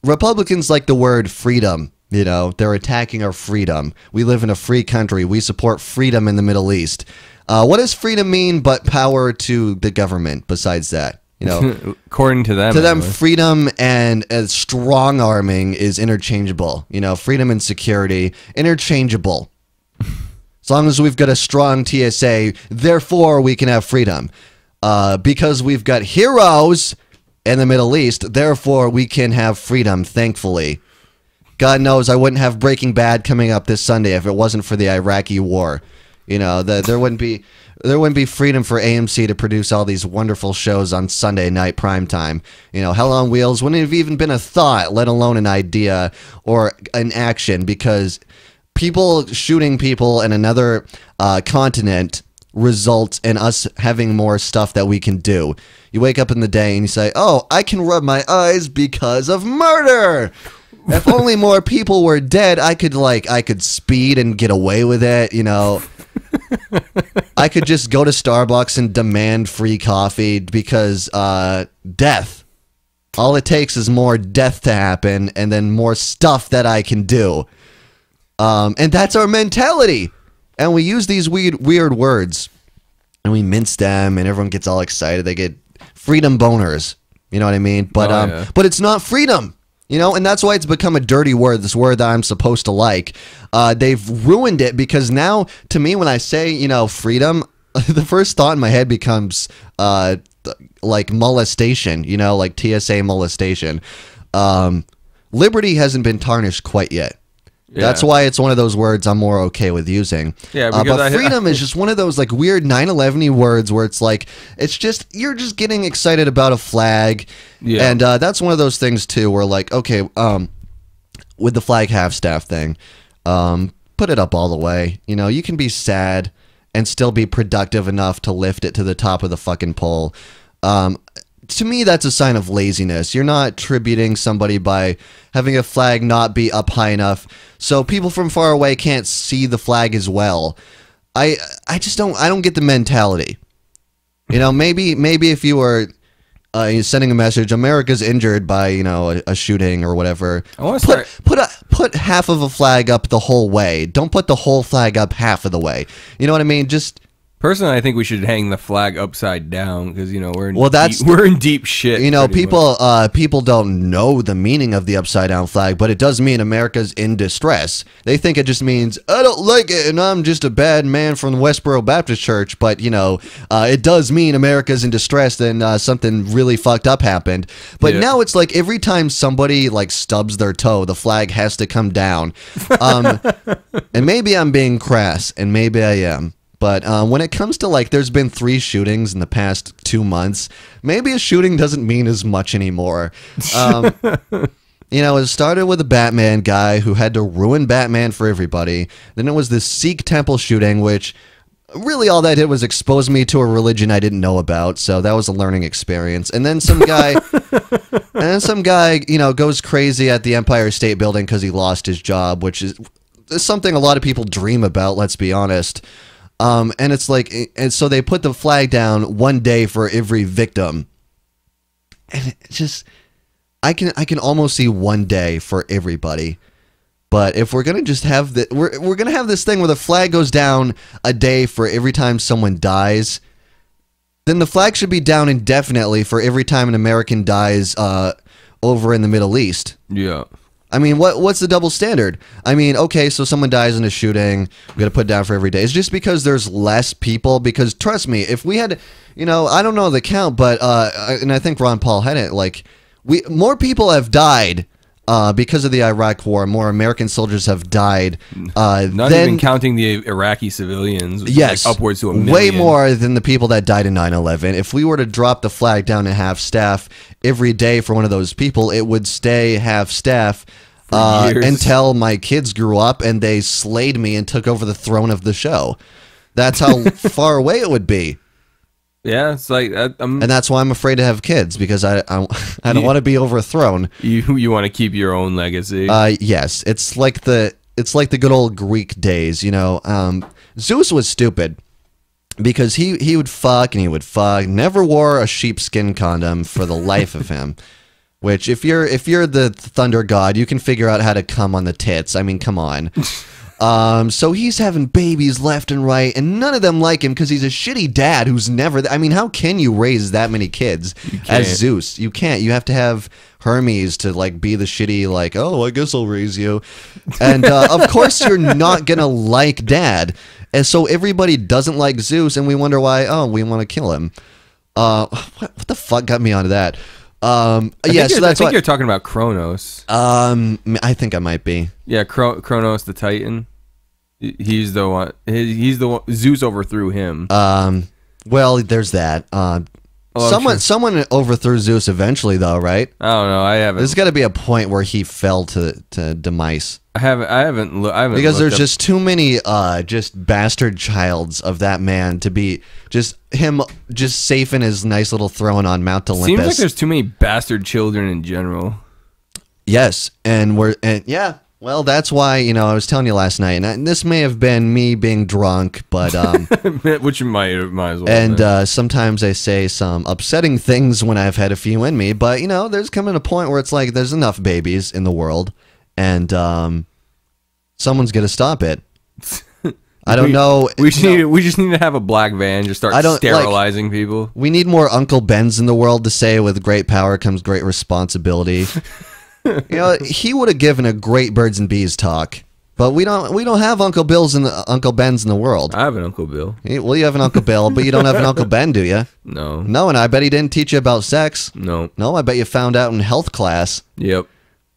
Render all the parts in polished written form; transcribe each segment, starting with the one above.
Republicans like the word freedom. You know, they're attacking our freedom. We live in a free country. We support freedom in the Middle East. What does freedom mean but power to the government besides that? You know, according to them, anyway. Freedom and strong arming is interchangeable. You know, freedom and security, interchangeable. As long as we've got a strong TSA, therefore we can have freedom. Because we've got heroes in the Middle East, therefore we can have freedom, thankfully. God knows I wouldn't have Breaking Bad coming up this Sunday if it wasn't for the Iraqi war. You know, there wouldn't be freedom for AMC to produce all these wonderful shows on Sunday night primetime. You know, Hell on Wheels wouldn't have even been a thought, let alone an idea or an action, because people shooting people in another continent results in us having more stuff that we can do. You wake up in the day and you say, oh, I can rub my eyes because of murder. If only more people were dead, I could speed and get away with it, you know. I could just go to Starbucks and demand free coffee because death. All it takes is more death to happen and then more stuff that I can do. And that's our mentality. And we use these weird words and we mince them and everyone gets all excited. They get freedom boners. You know what I mean? But but it's not freedom. You know, and that's why it's become a dirty word, this word that I'm supposed to like. They've ruined it because now, to me, when I say, you know, freedom, the first thought in my head becomes like molestation, you know, like TSA molestation. Liberty hasn't been tarnished quite yet. Yeah. That's why it's one of those words I'm more okay with using. Yeah, but freedom is just one of those like weird 9/11-y words where it's like you're just getting excited about a flag, and that's one of those things too where like okay, with the flag half-staff thing, put it up all the way. You know, you can be sad and still be productive enough to lift it to the top of the fucking pole. To me, that's a sign of laziness. You're not tributing somebody by having a flag not be up high enough so people from far away can't see the flag as well. I don't get the mentality. You know, maybe if you were sending a message, America's injured by, you know, a shooting or whatever. I want to put half of a flag up the whole way. Don't put the whole flag up half of the way. You know what I mean? Just personally, I think we should hang the flag upside down because, you know, we're in deep shit. You know, people don't know the meaning of the upside down flag, but it does mean America's in distress. They think it just means I don't like it and I'm just a bad man from the Westboro Baptist Church. But you know, it does mean America's in distress. Then something really fucked up happened. But now it's like every time somebody like stubs their toe, the flag has to come down. And maybe I'm being crass, and maybe I am. But when it comes to, like, there's been 3 shootings in the past 2 months, maybe a shooting doesn't mean as much anymore. You know, it started with a Batman guy who had to ruin Batman for everybody. Then it was this Sikh temple shooting, which really all that did was expose me to a religion I didn't know about, so that was a learning experience. And then some guy, you know, goes crazy at the Empire State Building because he lost his job, which is something a lot of people dream about, let's be honest. And it's like, and so they put the flag down one day for every victim. And it just, I can almost see one day for everybody. But if we're gonna just have we're gonna have this thing where the flag goes down a day for every time someone dies, then the flag should be down indefinitely for every time an American dies over in the Middle East. Yeah. I mean, what's the double standard? I mean, okay, so someone dies in a shooting, we gotta put it down for every day. It's just because there's less people, because trust me, if we had, you know, I don't know the count, but, and I think Ron Paul had it, like, more people have died because of the Iraq War, more American soldiers have died. Not even counting the Iraqi civilians. Yes. Like upwards to 1 million. Way more than the people that died in 9/11. If we were to drop the flag down to half-staff every day for one of those people, it would stay half-staff until my kids grew up and they slayed me and took over the throne of the show. That's how far away it would be. Yeah, it's like, and that's why I'm afraid to have kids, because I don't want to be overthrown. You want to keep your own legacy. Yes, it's like the good old Greek days. You know, Zeus was stupid because he would fuck and he would fuck. Never wore a sheepskin condom for the life of him. Which, if you're the thunder god, you can figure out how to come on the tits. I mean, come on. So he's having babies left and right, and none of them like him because he's a shitty dad who's never... I mean, how can you raise that many kids as Zeus? You can't. You have to have Hermes to, like, be the shitty, like, oh, I guess I'll raise you. And, of course, you're not gonna like dad. And so everybody doesn't like Zeus, and we wonder why, oh, we want to kill him. What the fuck got me onto that? I think you're talking about Kronos. I think I might be. Yeah, Kronos the Titan. He's the one. He's the one. Zeus overthrew him. Well, there's that. Someone overthrew Zeus eventually, though, right? I don't know. I haven't. There's got to be a point where he fell to demise. I haven't because there's just too many just bastard childs of that man to be just him just safe in his nice little throne on Mount Olympus. Seems like there's too many bastard children in general. Yes, and yeah. Well, that's why, I was telling you last night, and this may have been me being drunk, but which you might as well. And sometimes I say some upsetting things when I've had a few in me, but there's coming a point where it's like there's enough babies in the world, and someone's gonna stop it. I don't know. We just need to have a black van just start sterilizing people. We need more Uncle Bens in the world to say, with great power comes great responsibility. He would have given a great birds and bees talk, but we don't have Uncle Bens in the world. I have an Uncle Bill. Well, you have an Uncle Bill, but you don't have an Uncle Ben, do you? No. No, and I bet he didn't teach you about sex. No. No, I bet you found out in health class. Yep.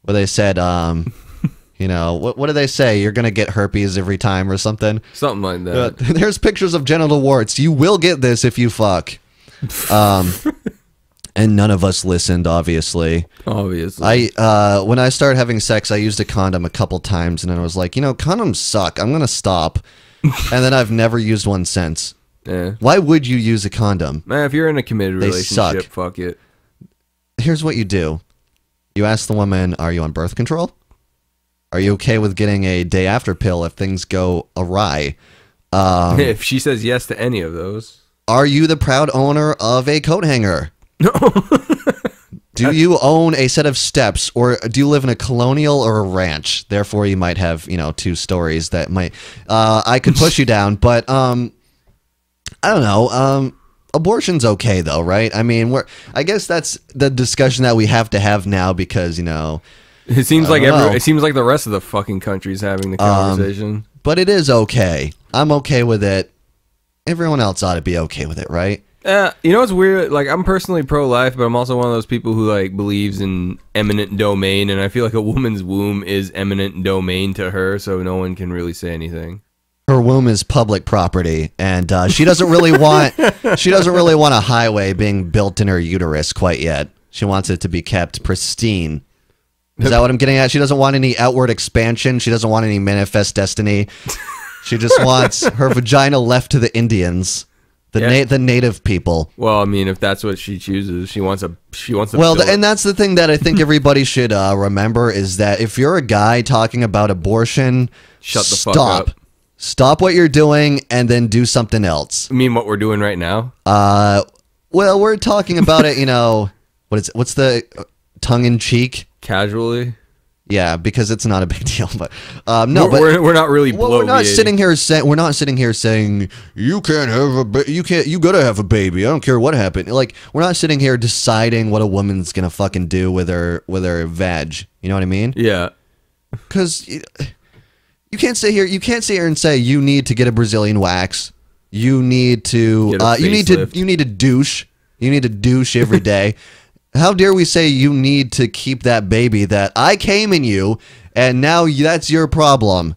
Where they said, what do they say? You're gonna get herpes every time or something. Something like that. There's pictures of genital warts. You will get this if you fuck. And none of us listened, obviously. Obviously. When I started having sex, I used a condom a couple times, and then I was like, condoms suck. I'm going to stop. And then I've never used one since. Yeah. Why would you use a condom? Man, if you're in a committed relationship, fuck it. Here's what you do. You ask the woman, are you on birth control? Are you okay with getting a day after pill if things go awry? If she says yes to any of those. Are you the proud owner of a coat hanger? No. Do you own a set of steps, or do you live in a colonial or a ranch? Therefore, you might have, two stories that might... I could push you down, but, I don't know. Abortion's okay, though, right? I mean, I guess that's the discussion that we have to have now because, It seems like it seems like the rest of the fucking country's having the conversation. But it is okay. I'm okay with it. Everyone else ought to be okay with it, right? It's weird. Like, I'm personally pro-life, but I'm also one of those people who believes in eminent domain, and I feel like a woman's womb is eminent domain to her, so no one can really say anything. Her womb is public property, and she doesn't really want a highway being built in her uterus quite yet. She wants it to be kept pristine. Is that what I'm getting at? She doesn't want any outward expansion. She doesn't want any manifest destiny. She just wants her vagina left to the Indians. The native people. Well, I mean, if that's what she chooses, she wants a. Well, and that's the thing that I think everybody should remember is that if you're a guy talking about abortion, shut the fuck up. Stop what you're doing and then do something else. You mean what we're doing right now? Well, we're talking about it. What's the tongue in cheek? Casually. Yeah, because it's not a big deal, but we're not really. Well, we're not sitting here saying you can't have you gotta have a baby. I don't care what happened. Like, we're not sitting here deciding what a woman's gonna fucking do with her vag. You know what I mean? Yeah. Because you can't sit here and say you need to get a Brazilian wax. You need to you need to douche. You need to douche every day. How dare we say you need to keep that baby that I came in you, and now that's your problem,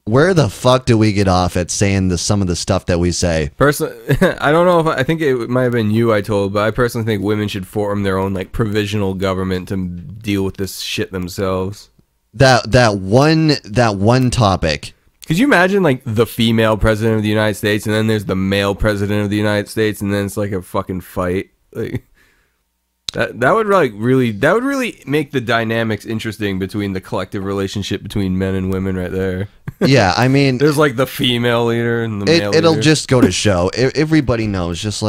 Where the fuck do we get off at saying some of the stuff that we say? Personally, I don't know if I think it might have been you I told, but I personally think women should form their own provisional government to deal with this shit themselves. That one topic. Could you imagine the female president of the United States, and then there's the male president of the United States, and then it's like a fucking fight? That would really make the dynamics interesting between the collective relationship between men and women right there. Yeah, I mean, there's the female leader and the male it'll leader. just go to show. Everybody knows, just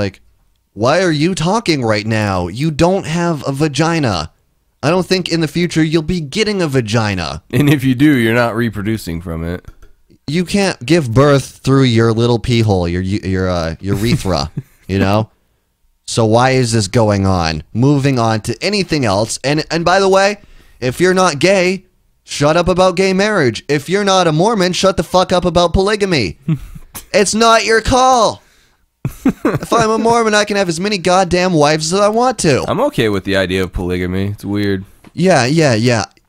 Why are you talking right now? You don't have a vagina. I don't think in the future you'll be getting a vagina. And if you do, you're not reproducing from it. You can't give birth through your little pee hole, your urethra, you know? So why is this going on? Moving on to anything else. And by the way, if you're not gay, shut up about gay marriage. If you're not a Mormon, shut the fuck up about polygamy. It's not your call. If I'm a Mormon, I can have as many goddamn wives as I want to. I'm okay with the idea of polygamy. It's weird. Yeah.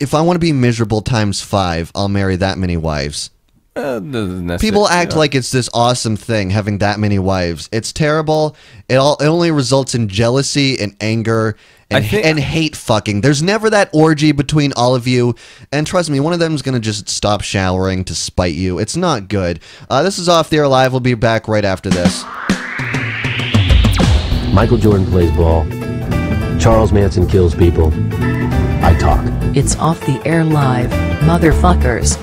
If I want to be miserable times 5, I'll marry that many wives. People act like it's this awesome thing having that many wives. It's terrible. It only results in jealousy and anger and hate fucking. There's never that orgy between all of you. And trust me, one of them is going to just stop showering to spite you. It's not good. This is Off the Air Live. We'll be back right after this. Michael Jordan plays ball. Charles Manson kills people. I talk. It's Off the Air Live, motherfuckers.